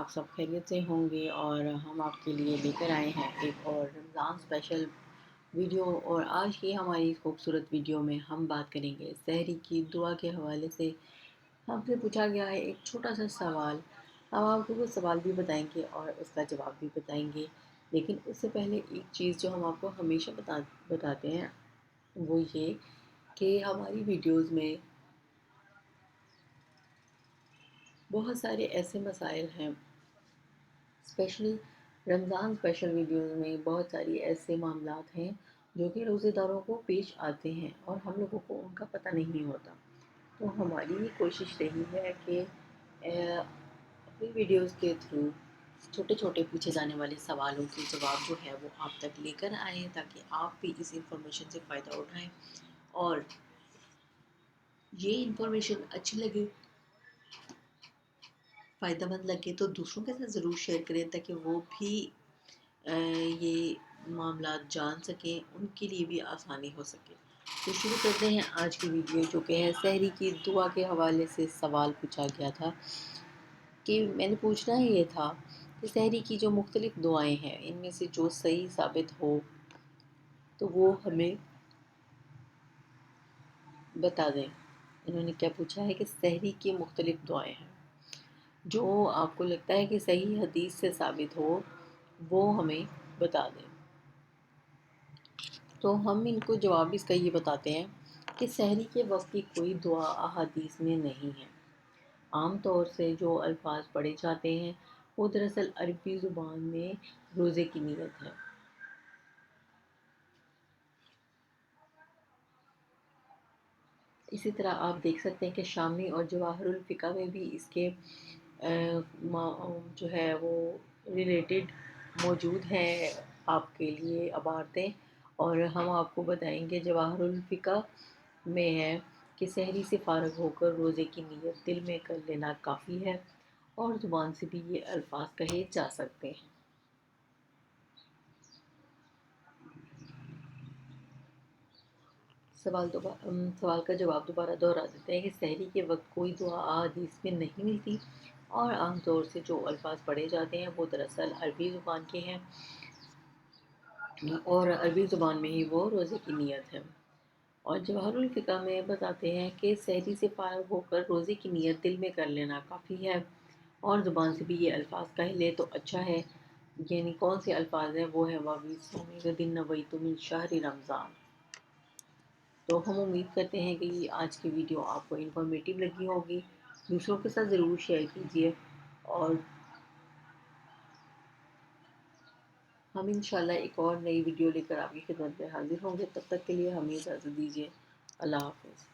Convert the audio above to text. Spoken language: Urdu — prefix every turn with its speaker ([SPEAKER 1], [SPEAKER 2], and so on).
[SPEAKER 1] آپ سب خیریت سے ہوں گے اور ہم آپ کے لیے لے کر آئے ہیں ایک اور رمضان اسپیشل ویڈیو۔ اور آج کی ہماری خوبصورت ویڈیو میں ہم بات کریں گے سحری کی دعا کے حوالے سے۔ ہم سے پوچھا گیا ہے ایک چھوٹا سا سوال، ہم آپ کو وہ سوال بھی بتائیں گے اور اس کا جواب بھی بتائیں گے، لیکن اس سے پہلے ایک چیز جو ہم آپ کو ہمیشہ بتاتے ہیں وہ یہ کہ ہماری ویڈیوز میں بہت سارے ایسے مسائل ہیں، اسپیشلی رمضان اسپیشل ویڈیوز میں بہت ساری ایسے معاملات ہیں جو کہ روزے داروں کو پیش آتے ہیں اور ہم لوگوں کو ان کا پتہ نہیں ہوتا۔ تو ہماری یہ کوشش رہی ہے کہ اپنی ویڈیوز کے تھرو چھوٹے چھوٹے پوچھے جانے والے سوالوں کے جواب جو ہے وہ آپ تک لے کر آئیں تاکہ آپ بھی اس انفارمیشن سے فائدہ اٹھائیں، اور یہ انفارمیشن اچھی لگے، فائدہ مند لگے تو دوسروں کے ساتھ ضرور شیئر کریں تاکہ وہ بھی یہ معاملات جان سکیں، ان کے لیے بھی آسانی ہو سکے۔ تو شروع کرتے ہیں آج کی ویڈیو، جو کہ ہے سحری کی دعا کے حوالے سے سوال پوچھا گیا تھا کہ میں نے پوچھنا ہی یہ تھا کہ سحری کی جو مختلف دعائیں ہیں ان میں سے جو صحیح ثابت ہو تو وہ ہمیں بتا دیں۔ انہوں نے کیا پوچھا ہے کہ سحری کی مختلف دعائیں ہیں، جو آپ کو لگتا ہے کہ صحیح حدیث سے ثابت ہو وہ ہمیں بتا دیں۔ تو ہم ان کو جواب اس کا یہ بتاتے ہیں کہ سحری کے وقت کی کوئی دعا احادیث میں نہیں ہے۔ عام طور سے جو الفاظ پڑھے جاتے ہیں وہ دراصل عربی زبان میں روزے کی نیت ہے۔ اسی طرح آپ دیکھ سکتے ہیں کہ شامی اور جواہر الفقہ میں بھی اس کے جو ہے وہ ریلیٹڈ موجود ہیں آپ کے لیے عبارتیں، اور ہم آپ کو بتائیں گے جواہر الفقہ میں ہے کہ سحری سے فارغ ہو کر روزے کی نیت دل میں کر لینا کافی ہے، اور زبان سے بھی یہ الفاظ کہے جا سکتے ہیں۔ سوال کا جواب دوبارہ دہرا دیتے ہیں کہ سحری کے وقت کوئی دعا احادیث میں نہیں ملتی، اور عام طور سے جو الفاظ پڑھے جاتے ہیں وہ دراصل عربی زبان کے ہیں، اور عربی زبان میں ہی وہ روزے کی نیت ہے۔ اور جواہر الفقہ میں بتاتے ہیں کہ سحری سے فارغ ہو کر روزے کی نیت دل میں کر لینا کافی ہے، اور زبان سے بھی یہ الفاظ کہہ لے تو اچھا ہے۔ یعنی کون سے الفاظ ہیں وہ ہے وَفِي صَوْمِ غَدٍ نَوَيْتُ مِنْ شَهْرِ رمضان۔ تو ہم امید کرتے ہیں کہ یہ آج کی ویڈیو آپ کو انفارمیٹیو لگی ہوگی، دوسروں کے ساتھ ضرور شیئر کیجیے، اور ہم انشاءاللہ ایک اور نئی ویڈیو لے کر آپ کی خدمت میں حاضر ہوں گے۔ تب تک کے لیے ہمیں اجازت دیجیے۔ اللہ حافظ۔